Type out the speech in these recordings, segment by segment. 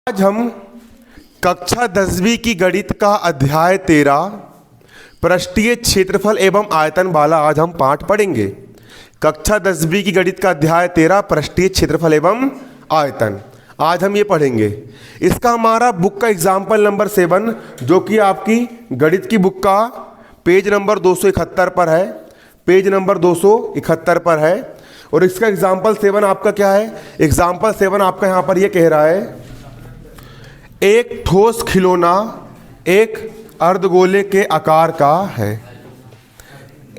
आज हम कक्षा 10वीं की गणित का अध्याय 13 पृष्ठीय क्षेत्रफल एवं आयतन वाला आज हम पाठ पढ़ेंगे। कक्षा 10वीं की गणित का अध्याय 13 पृष्ठीय क्षेत्रफल एवं आयतन आज हम ये पढ़ेंगे। इसका हमारा बुक का एग्जाम्पल नंबर 7 जो कि आपकी गणित की बुक का पेज नंबर 271 पर है, पेज नंबर 271 पर है। और इसका एग्जाम्पल 7 आपका क्या है? एग्जाम्पल 7 आपका यहाँ पर ये कह रहा है, एक ठोस खिलौना एक अर्धगोले के आकार का है।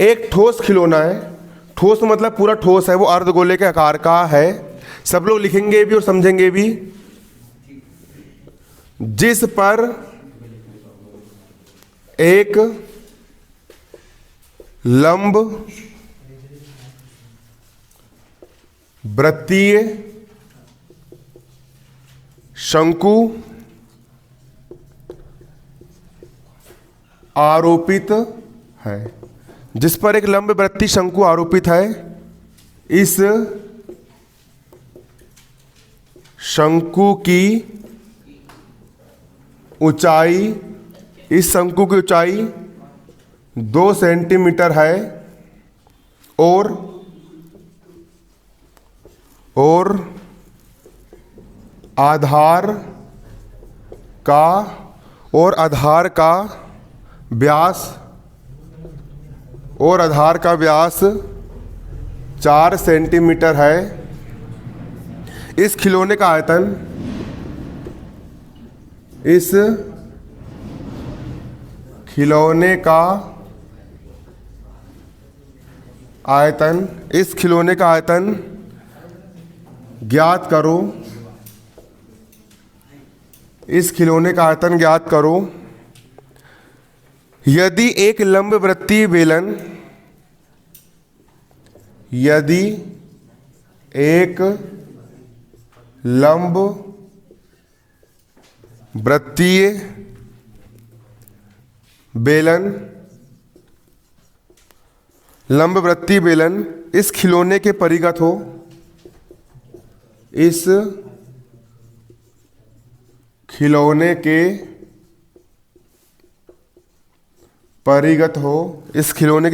एक ठोस खिलौना है, ठोस मतलब पूरा ठोस है, वो अर्धगोले के आकार का है। सब लोग लिखेंगे भी और समझेंगे भी। जिस पर एक लंब वृत्तीय शंकु आरोपित है। जिस पर एक लंब वृत्तीय शंकु आरोपित है, इस शंकु की ऊंचाई, इस शंकु की ऊंचाई 2 सेंटीमीटर है और आधार का व्यास 4 सेंटीमीटर है। इस खिलौने का आयतन, इस खिलौने का आयतन ज्ञात करो। इस खिलौने का आयतन ज्ञात करो। यदि एक लंब वृत्तीय बेलन, यदि एक लंब वृत्तीय बेलन इस खिलौने के परिगत हो, इस खिलौने के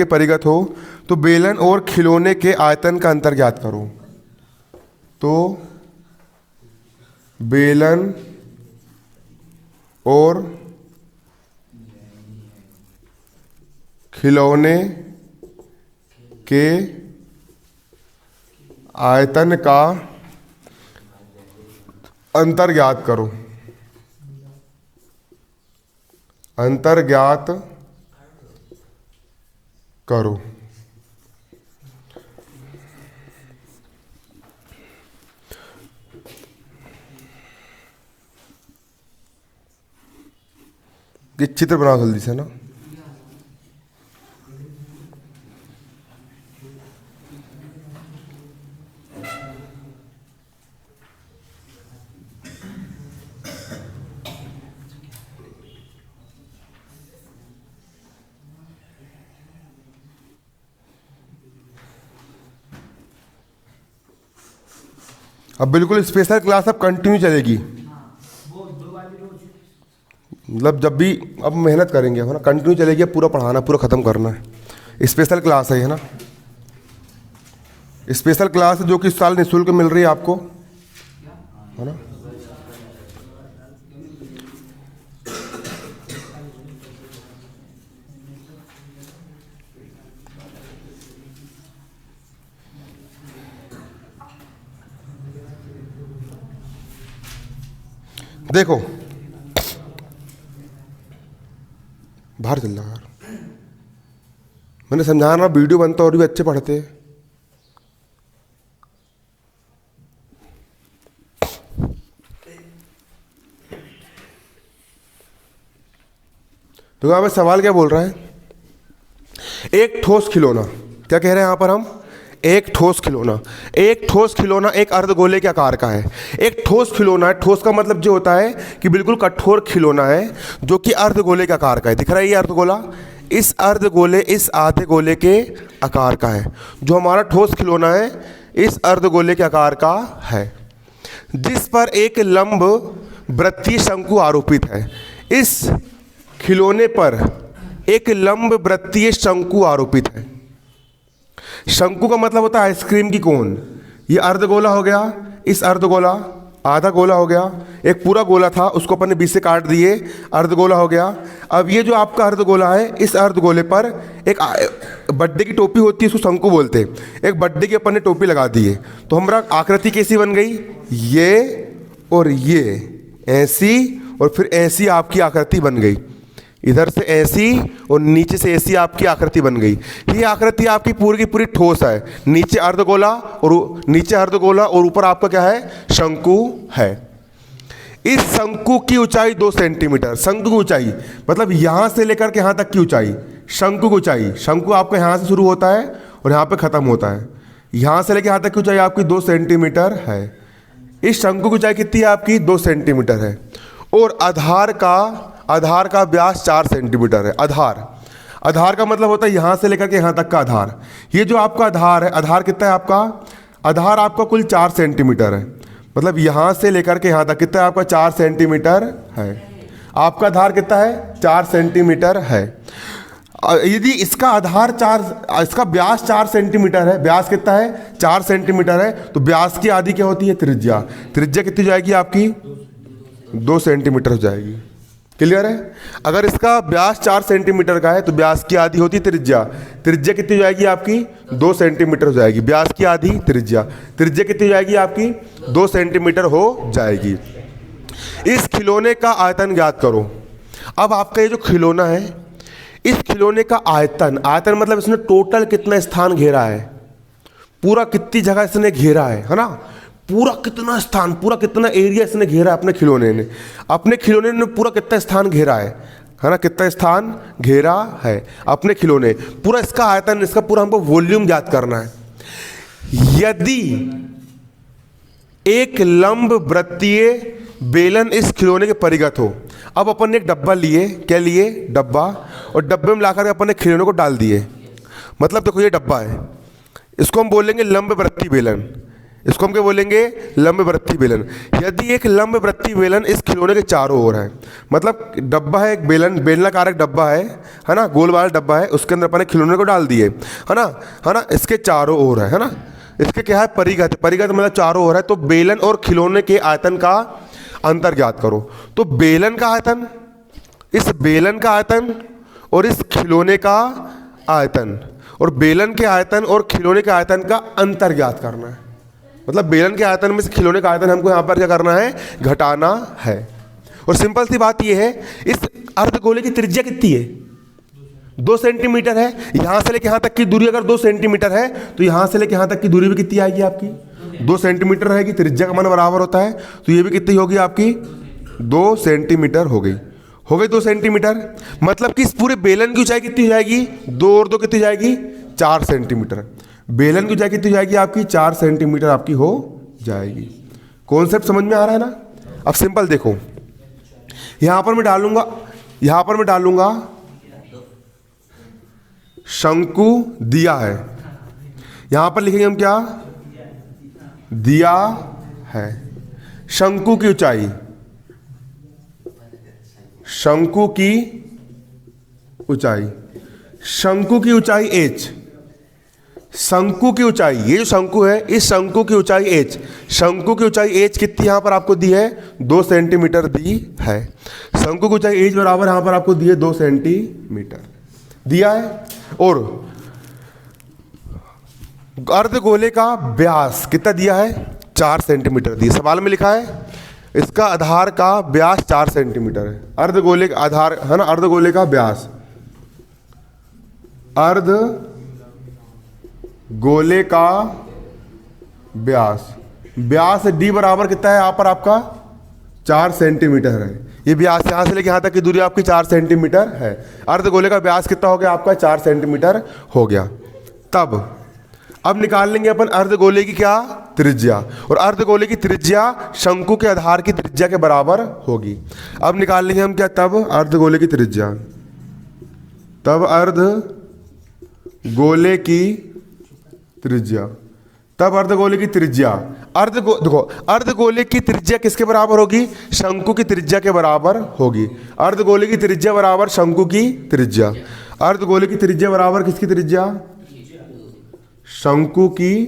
परिगत हो तो बेलन और खिलौने के आयतन का अंतर ज्ञात करो। तो बेलन और खिलौने के आयतन का अंतर ज्ञात करो। अंतर ज्ञात करो। ये चित्र बनाओ जल्दी से ना। अब बिल्कुल स्पेशल क्लास अब कंटिन्यू चलेगी। मतलब जब भी अब मेहनत करेंगे है ना, कंटिन्यू चलेगी। अब पूरा पढ़ाना, पूरा ख़त्म करना है। स्पेशल क्लास है ना, स्पेशल क्लास जो कि इस साल निःशुल्क मिल रही है आपको, है ना। देखो बाहर चल रहा यार, मैंने समझाना, वीडियो बनता और भी अच्छे पढ़ते। तो यहाँ पे सवाल क्या बोल रहा है? एक ठोस खिलौना, क्या कह रहे हैं यहाँ पर हम? एक ठोस खिलौना एक अर्धगोले के आकार का है। एक ठोस खिलौना है, ठोस का मतलब जो होता है कि बिल्कुल कठोर खिलौना है जो कि अर्धगोले के आकार का है। दिख रहा है ये अर्धगोला? इस अर्धगोले, इस आधे गोले के आकार का है। जो हमारा ठोस खिलौना है इस अर्धगोले के आकार का है। जिस पर एक लंब वृत्तीय शंकु आरोपित है। इस खिलौने पर एक लंब वृत्तीय शंकु आरोपित है। शंकु का मतलब होता है आइसक्रीम की कोन। ये अर्धगोला हो गया, इस अर्धगोला आधा गोला हो गया, एक पूरा गोला था उसको अपन ने बीच से काट दिए, अर्धगोला हो गया। अब ये जो आपका अर्धगोला है, इस अर्धगोले पर एक बर्थडे की टोपी होती है, उसको शंकु बोलते हैं। एक बर्थडे की अपन ने टोपी लगा दी है, तो हमारा आकृति कैसी बन गई, ये और ये ऐसी, और फिर ऐसी आपकी आकृति बन गई। इधर से ऐसी और नीचे से ऐसी आपकी आकृति बन गई। ये आकृति आपकी पूरी की पूरी ठोस है। नीचे अर्धगोला और ऊपर आपका क्या है, शंकु है। इस शंकु की ऊंचाई 2 सेंटीमीटर। शंकु की ऊंचाई मतलब यहां से लेकर के यहां तक की ऊंचाई, शंकु की ऊंचाई। शंकु आपका यहां से शुरू होता है और यहां पे खत्म होता है। यहां से लेकर यहां तक की ऊंचाई आपकी 2 सेंटीमीटर है। इस शंकु की ऊंचाई कितनी है आपकी, 2 सेंटीमीटर है। और आधार का व्यास 4 सेंटीमीटर है। आधार का मतलब होता है यहां से लेकर के यहां तक का आधार। ये जो आपका आधार है, आधार कितना है आपका, आधार आपका कुल 4 सेंटीमीटर है। मतलब यहां से लेकर के यहां तक कितना है आपका, 4 सेंटीमीटर है। आपका आधार कितना है, 4 सेंटीमीटर है। यदि इसका आधार इसका व्यास 4 सेंटीमीटर है, व्यास कितना है, 4 सेंटीमीटर है, तो व्यास की आधी क्या होती है, त्रिज्या। त्रिज्या कितनी जाएगी आपकी, 2 सेंटीमीटर हो जाएगी। क्लियर है। अगर इसका व्यास 4 सेंटीमीटर का है तो व्यास की आधी होती त्रिज्या। त्रिज्या कितनी हो जाएगी आपकी, 2 सेंटीमीटर हो जाएगी। व्यास की आधी त्रिज्या, त्रिज्या कितनी हो जाएगी आपकी, 2 सेंटीमीटर हो जाएगी। इस खिलौने का आयतन ज्ञात करो। अब आपका ये जो खिलौना है, इस खिलौने का आयतन मतलब इसने टोटल कितना स्थान घेरा है, पूरा कितनी जगह इसने घेरा है ना, पूरा कितना स्थान, पूरा कितना एरिया इसने घेरा है अपने खिलौने ने पूरा कितना स्थान घेरा है ना, कितना स्थान घेरा है अपने खिलौने, पूरा इसका आयतन, इसका पूरा हमको वॉल्यूम ज्ञात करना है। यदि एक लंब वृत्तीय बेलन इस खिलौने के परिगत हो। अब अपन ने एक डब्बा लिए, क्या लिए, डब्बा, और डब्बे में लाकर अपन ने खिलौने को डाल दिए। मतलब देखो ये डब्बा है, इसको हम बोलेंगे लंब वृत्तीय बेलन। इसको हम क्या बोलेंगे, लंब वृत्तीय बेलन। यदि एक लंब वृत्तीय बेलन इस खिलौने के चारों ओर है, मतलब डब्बा है एक बेलनाकार एक डब्बा है ना, गोल वाला डब्बा है, उसके अंदर अपन ने खिलौने को डाल दिए, है ना, इसके चारों ओर है ना, इसके क्या है, परिगत मतलब चारों ओर है। तो बेलन और खिलौने के आयतन का अंतर ज्ञात करो। तो बेलन का आयतन, इस बेलन का आयतन और इस खिलौने का आयतन, और बेलन के आयतन और खिलौने के आयतन का अंतर ज्ञात करना है। मतलब बेलन के आयतन में से खिलौने का आयतन हमको यहाँ पर क्या करना है, घटाना है। और सिंपल सी बात ये है, इस अर्धगोले की त्रिज्या कितनी है, 2 सेंटीमीटर है। यहाँ से लेके यहाँ तक की दूरी अगर 2 सेंटीमीटर है, तो यहाँ से लेके यहाँ तक की दूरी भी कितनी आएगी आपकी, 2 सेंटीमीटर रहेगी। त्रिज्या का मान बराबर होता है, तो ये भी कितनी होगी आपकी, 2 सेंटीमीटर हो गई 2 सेंटीमीटर। मतलब कि इस पूरे बेलन की ऊंचाई कितनी हो जाएगी, 2 और 2 कितनी हो जाएगी, 4 सेंटीमीटर। बेलन की ऊंचाई कितनी हो जाएगी आपकी, 4 सेंटीमीटर आपकी हो जाएगी। कॉन्सेप्ट समझ में आ रहा है ना। अब सिंपल देखो, यहां पर मैं डालूंगा शंकु दिया है, यहां पर लिखेंगे हम क्या, दिया है। शंकु की ऊंचाई, शंकु की ऊंचाई h, शंकु की ऊंचाई, ये जो शंकु है, इस शंकु की ऊंचाई h, शंकु की ऊंचाई h कितनी यहां पर आपको दी है, 2 सेंटीमीटर दी है। शंकु की ऊंचाई h बराबर यहां पर आपको दी है 2 सेंटीमीटर दिया है। और अर्धगोले का व्यास कितना दिया है, 4 सेंटीमीटर दिया। सवाल में लिखा है इसका आधार का व्यास 4 सेंटीमीटर है। अर्धगोले का आधार है ना, अर्धगोले का व्यास, अर्धगोले का व्यास d बराबर कितना है यहाँ पर आपका, 4 सेंटीमीटर है। ये व्यास यहाँ से लेके यहाँ तक की दूरी आपकी 4 सेंटीमीटर है। अर्धगोले का व्यास कितना हो गया आपका, 4 सेंटीमीटर हो गया। तब अब निकाल लेंगे अपन अर्धगोले की क्या, त्रिज्या। और अर्धगोले की त्रिज्या शंकु के आधार की त्रिज्या के बराबर होगी। अब निकाल लेंगे हम क्या, तब अर्धगोले की त्रिज्या, तब अर्धगोले की त्रिज्या देखो अर्धगोले की त्रिज्या किसके बराबर होगी? शंकु की त्रिज्या के बराबर होगी। अर्धगोले की त्रिज्या बराबर शंकु की त्रिज्या। अर्धगोले की त्रिज्या बराबर किसकी त्रिज्या? शंकु की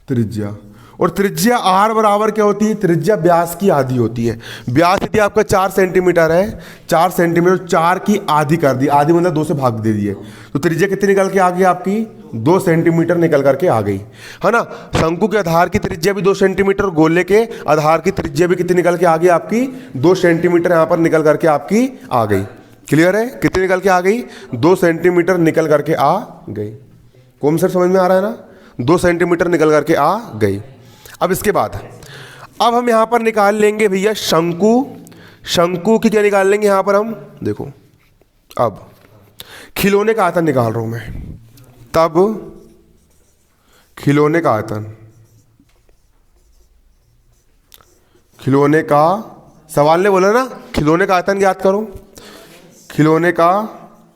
त्रिज्या। और त्रिज्या r बराबर क्या होती है? त्रिज्या व्यास की आधी होती है। व्यास यदि आपका 4 सेंटीमीटर है, 4 सेंटीमीटर 4 की आधी कर दी, आधी मतलब 2 से भाग दे दिए, तो त्रिज्या कितनी निकल के आ गई आपकी? 2 सेंटीमीटर निकल करके आ गई, है ना। शंकु के आधार की त्रिज्या भी 2 सेंटीमीटर, गोले के आधार की त्रिज्या भी कितनी निकल के आ गई आपकी? 2 सेंटीमीटर यहाँ पर निकल करके आपकी आ गई। क्लियर है? कितनी निकल के आ गई? 2 सेंटीमीटर निकल करके आ गई। कौन सर समझ में आ रहा है ना? 2 सेंटीमीटर निकल करके आ गई। अब इसके बाद अब हम यहां पर निकाल लेंगे भैया शंकु। शंकु की क्या निकाल लेंगे यहां पर हम? देखो अब खिलौने का आयतन निकाल रहा हूं मैं, तब खिलौने का आयतन, खिलौने का सवाल ने बोला ना खिलौने का आयतन याद करो। खिलौने का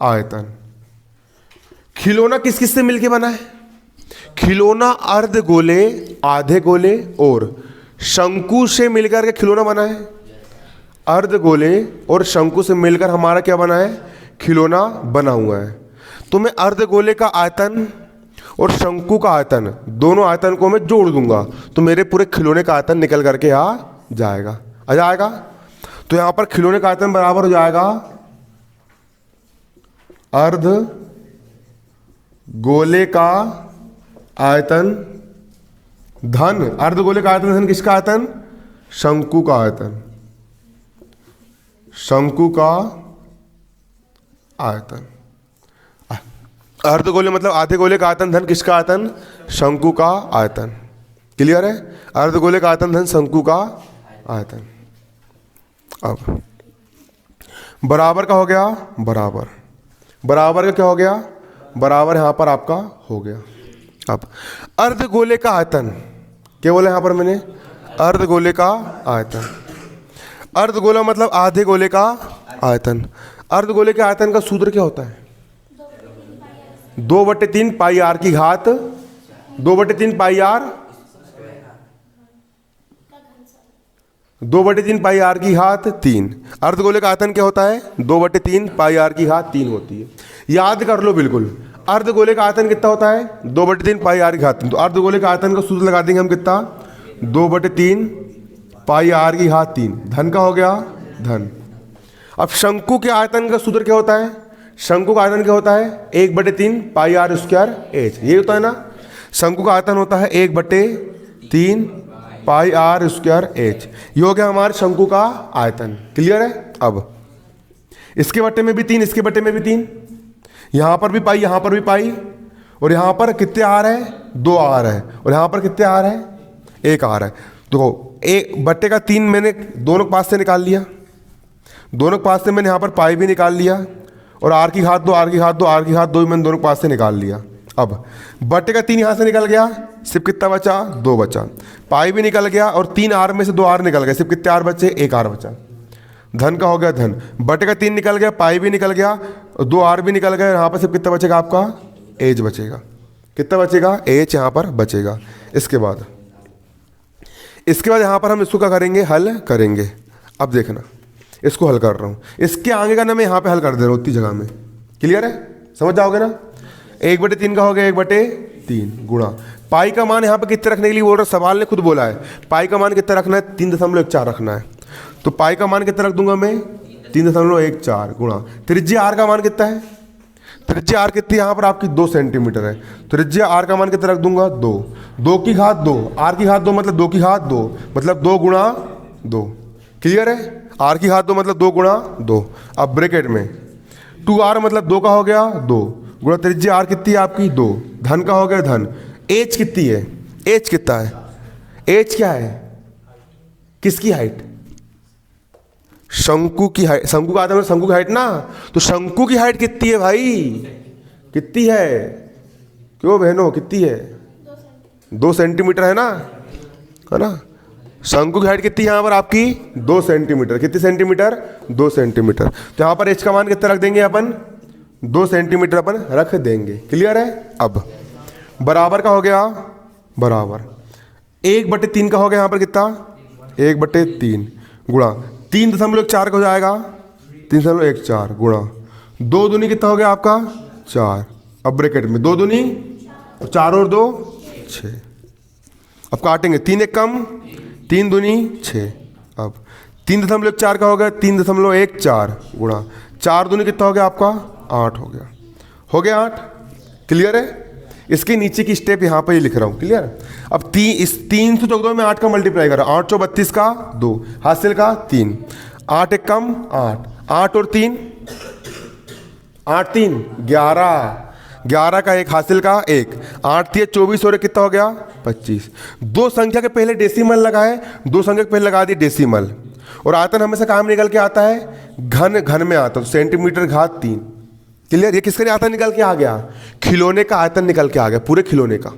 आयतन, खिलौना किस किस से मिलके बना है? खिलौना अर्ध गोले, आधे गोले और शंकु से मिलकर के खिलौना बना है। अर्ध गोले और शंकु से मिलकर हमारा क्या बना है? खिलौना बना हुआ है। तो मैं अर्ध गोले का आयतन और शंकु का आयतन, दोनों आयतन को मैं जोड़ दूंगा तो मेरे पूरे खिलौने का आयतन निकल करके आ जाएगा। तो यहां पर खिलौने का आयतन बराबर हो जाएगा अर्ध गोले का आयतन धन, अर्धगोले का आयतन धन किसका आयतन? शंकु का आयतन। शंकु का आयतन, अर्धगोले मतलब आधे गोले का आयतन धन किसका आयतन? शंकु का आयतन। क्लियर है? अर्धगोले का आयतन धन शंकु का आयतन। अब बराबर का हो गया, बराबर का क्या हो गया? बराबर यहां पर आपका हो गया। अब अर्धगोले का आयतन क्या बोला यहां पर मैंने? अर्धगोले का आयतन। अर्धगोला मतलब आधे गोले का आयतन। अर्धगोले के आयतन का सूत्र क्या होता है? 2/3 पाई आर की घात 2/3 पाई आर 2/3 पाई आर की घात 3। अर्धगोले का आयतन क्या होता है? 2/3 पाई आर की घात 3 होती है। याद कर लो बिल्कुल। अर्धगोले का आयतन कितना होता है? 2/3 पाई आर की घात 3। तो अर्धगोले का आयतन का सूत्र लगा देंगे हम कितना? 2/3 पाई आर की घात 3। धन का हो गया धन। अब शंकु के आयतन का सूत्र क्या होता है? शंकु का आयतन क्या होता है? 1/3 पाई आर स्क्वायर एच। ये होता है ना। शंकु का आयतन होता है 1/3 पाई आर स्क्वायर एच। ये हो गया हमारे शंकु का आयतन। क्लियर है? अब इसके बट्टे में भी 3, इसके बट्टे में भी 3, यहां पर भी पाई, यहां पर भी पाई, और यहां पर कितने आर है? 2 आर है, और यहां पर कितने आर है? 1 आर है। देखो एक बट्टे का 3 मैंने दोनों पास से निकाल लिया, दोनों पास से मैंने यहां पर पाई भी निकाल लिया, और आर की घात 2, आर की घात 2, आर की घात 2 मैंने दोनों पास से निकाल लिया। अब बट्टे का 3 यहां से निकल गया, सिर्फ कितना बचा? 2 बचा। पाई भी निकल गया, और 3 आर में से 2 आर निकल गए, सिर्फ कितने आर बचे? 1 आर बचा। धन का हो गया धन। बटे का 3 निकल गया, पाई भी निकल गया, 2 आर भी निकल गया। यहाँ पर सिर्फ कितना बचेगा आपका? एच बचेगा। कितना बचेगा? एच यहाँ पर बचेगा। इसके बाद यहाँ पर हम इसको क्या करेंगे? हल करेंगे। अब देखना, इसको हल कर रहा हूँ, इसके आगे का ना मैं यहाँ पे हल कर दे रहा हूँ उतनी जगह में। क्लियर है? समझ जाओगे ना। 1/3 का हो गया 1/3 गुणा पाई का मान यहाँ पे कितने रखने के लिए बोल रहा? सवाल ने खुद बोला है पाई का मान कितना रखना है? 3.14 रखना है। तो पाई का मान कितना रख दूंगा मैं? 3.14 गुणा त्रिज्या आर का मान कितना है? त्रिज्या आर कितनी यहाँ पर आपकी? 2 सेंटीमीटर है। त्रिज्या आर का मान कितना रख दूंगा? 2। 2 की घात 2, आर की घात 2 मतलब 2 की घात 2 मतलब 2 गुणा 2। क्लियर है? आर की घात 2 मतलब 2 गुणा 2। अब ब्रैकेट में 2r मतलब 2 का हो गया 2 गुणा त्रिज्या आर कितनी है आपकी? 2। धन का हो गया धन। एच कितनी है? एच कितना है? एच क्या है? किसकी हाइट? शंकु की हाइट। शंकु का आता है शंकु की हाइट ना। तो शंकु की हाइट कितनी है भाई? कितनी है? क्यों बहनों कितनी है? 2 सेंटीमीटर है ना, है ना। शंकु की हाइट कितनी है यहाँ पर आपकी? 2 सेंटीमीटर। कितनी सेंटीमीटर? 2 सेंटीमीटर। तो यहाँ पर एच का मान कितना रख देंगे अपन? 2 सेंटीमीटर अपन रख देंगे। क्लियर है? अब बराबर का हो गया बराबर। 1/3 का हो गया यहाँ पर कितना, 1/3 गुणा 3.14 का हो जाएगा 3.14 गुणा 2 दूनी कितना हो गया आपका 4। अब ब्रैकेट में 2 दूनी 4 और 2 6। अब काटेंगे 3 एक कम 3 दूनी 6। अब 3.14 का हो गया 3.14 गुणा 4 दूनी कितना हो गया आपका 8 हो गया 8। क्लियर है। इसके नीचे की स्टेप यहाँ पर ही लिख रहा हूँ। क्लियर। अब इस 314 में 8 का मल्टीप्लाई करो, 8 चौ 32 का 2 हासिल का 3, 8 एक कम 8 और 3 8 3 11 का 1 हासिल का 1, 8 3 24 और कितना हो गया 25। दो संख्या के पहले डेसिमल लगाए, दो संख्या के पहले लगा दिए डेसिमल। और आयतन हमेशा काम निकल के आता है घन में आता है, तो सेंटीमीटर घात 3। क्लियर। ये किसका आयतन निकल के आ गया, खिलौने का आयतन निकल के आ गया, पूरे खिलौने का।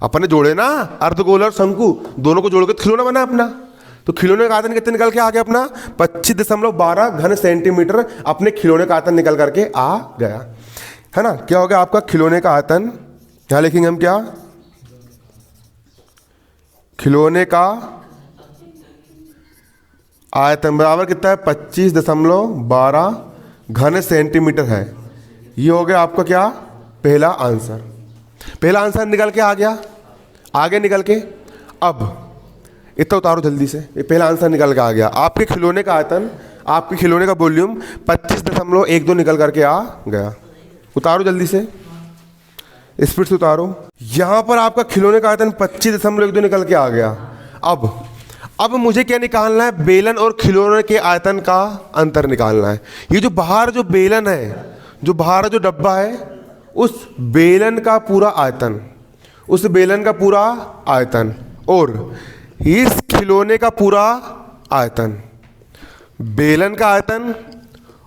अपने जोड़े ना अर्धगोल और शंकु दोनों को जोड़ के खिलौना बना अपना, तो खिलौने का आयतन कितने निकल के आ गया अपना 25.12 घन सेंटीमीटर अपने खिलौने का आयतन निकल करके आ गया, है ना। क्या हो गया आपका खिलौने का आयतन, यहां लिखेंगे हम क्या, खिलौने का आयतन बराबर कितना है 25.12 घन सेंटीमीटर है। ये हो गया आपका क्या पहला आंसर निकल के आ गया, आगे निकल के। अब इतना उतारो जल्दी से, ये पहला आंसर निकल के आ गया। आपके खिलौने का आयतन, आपके खिलौने का वॉल्यूम 25.12 निकल करके आ गया। उतारो जल्दी से, स्पीड से उतारो। यहां पर आपका खिलौने का आयतन 25.12 निकल के आ गया। अब मुझे क्या निकालना है, बेलन और खिलौने के आयतन का अंतर निकालना है। ये जो बाहर जो बेलन है, जो बाहर जो डब्बा है, उस बेलन का पूरा आयतन, उस बेलन का पूरा आयतन और इस खिलौने का पूरा आयतन, बेलन का आयतन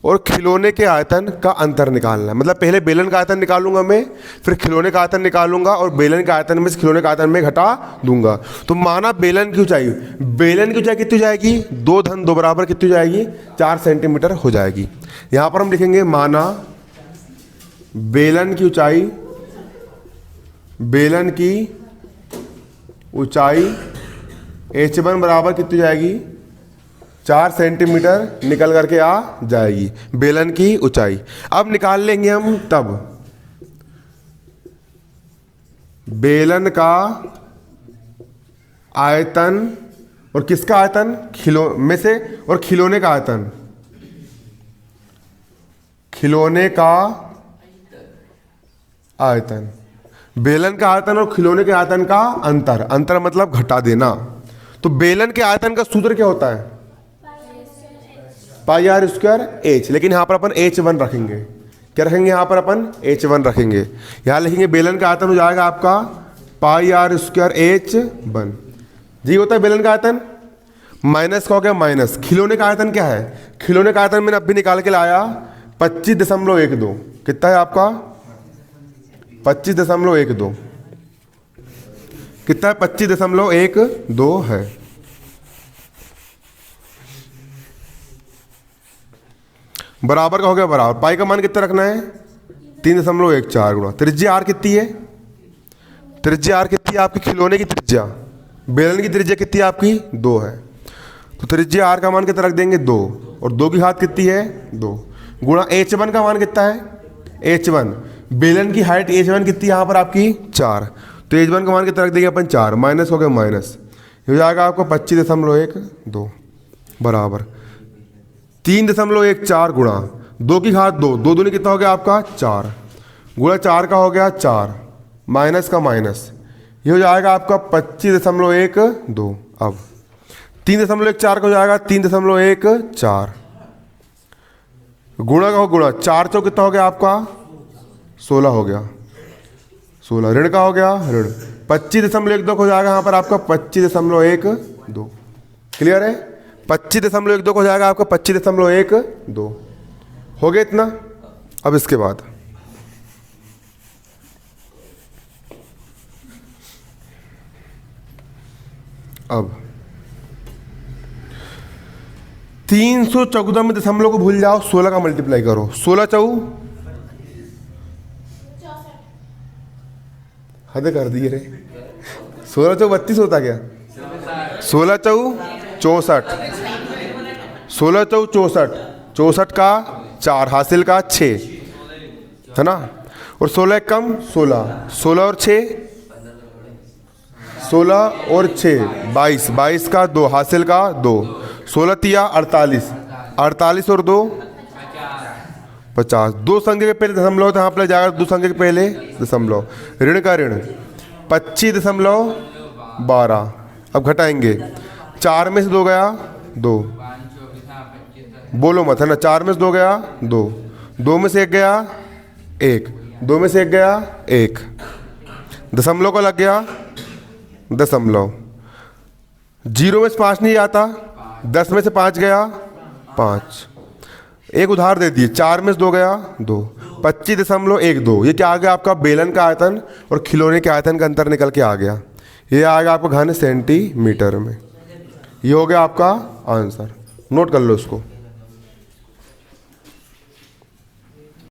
और खिलौने के आयतन का अंतर निकालना है। मतलब पहले बेलन का आयतन निकालूंगा मैं, फिर खिलौने का आयतन निकालूंगा और बेलन के आयतन में से खिलौने का आयतन में घटा दूंगा। तो माना बेलन की ऊंचाई कितनी हो जाएगी, 2 धन 2 बराबर कितनी हो जाएगी 4 सेंटीमीटर हो जाएगी। यहां पर हम लिखेंगे माना बेलन की ऊंचाई h1 बराबर कितनी हो जाएगी 4 सेंटीमीटर निकल करके आ जाएगी बेलन की ऊंचाई। अब निकाल लेंगे हम तब बेलन का आयतन और किसका आयतन, में से, और खिलौने का आयतन, खिलौने का आयतन, बेलन का आयतन और खिलौने के आयतन का अंतर मतलब घटा देना। तो बेलन के आयतन का सूत्र क्या होता है पाई आर स्क्वायर एच, लेकिन यहां पर अपन h1 रखेंगे। क्या रखेंगे यहां पर अपन h1 रखेंगे। यहां लिखेंगे बेलन का आयतन हो जाएगा आपका पाई आर स्क्वायर h1 जी होता है बेलन का आयतन। माइनस का हो गया माइनस, खिलौने का आयतन क्या है, खिलौने का आयतन मैंने अभी निकाल के लाया 25.12। कितना है आपका 25.12, कितना है 25.12 है। बराबर का हो गया बराबर, पाई का मान कितना रखना है 3.14 गुणा त्रिज्या आर कितनी है, त्रिज्या आर कितनी है आपकी खिलौने की त्रिज्या, बेलन की त्रिज्या कितनी है आपकी 2 है। तो त्रिज्या आर का मान कितना रख देंगे 2 और 2 की घात कितनी है 2 गुणा h1 का मान कितना है h1, बेलन की हाइट h1 कितनी यहाँ पर आपकी 4, तो h1 का मान कितना रख देंगे अपन 4, माइनस हो गया माइनस, हो जाएगा आपको 25.12 बराबर 3.14 गुणा 2 की घात 2, 2 दूनी कितना हो गया आपका 4 गुणा 4 का हो गया 4 माइनस का माइनस, ये हो जाएगा आपका 25.12। अब 3.14 का हो जाएगा 3.14 गुणा का हो गुणा 4 चौ कितना हो गया आपका 16 हो गया 16, ऋण का हो गया ऋण 25.12 हो जाएगा यहाँ पर आपका 25.12। क्लियर है, 25.12 हो जाएगा आपका 25.12 हो गया इतना। अब इसके बाद अब 314 में दशमलव को भूल जाओ, 16 का मल्टीप्लाई करो, 16 चौ हद कर दिए रे, 16 चौ 32 होता क्या? 16 चौ 64, 16 चौ 64, 64 का 4, हासिल का 6 है ना। और 16 कम 16, 16 और 6, 16 और 6 22, 22 का 2, हासिल का 2, 16 तिया 48, 48 और 2 50। दो संख्या के पहले दशमलव तो यहाँ पर जाएगा, दो संख्या के पहले दशमलव, ऋण का ऋण 25.12। अब घटाएंगे, 4 में से 2 गया 2, बोलो मत है ना, 4 में से 2 गया 2, 2 में से 1 गया 1, 2 में से 1 गया 1, दशमलव का लग गया दशमलव, 0 में से 5 नहीं आता, 10 में से 5 गया 5। एक उधार दे दिए, 4 में से 2 गया 2, 25.12। ये क्या आ गया आपका? बेलन का आयतन और खिलौने के आयतन का अंतर निकल के आ गया। ये आएगा आपका घन सेंटीमीटर में। ये हो गया आपका आंसर, नोट कर लो इसको।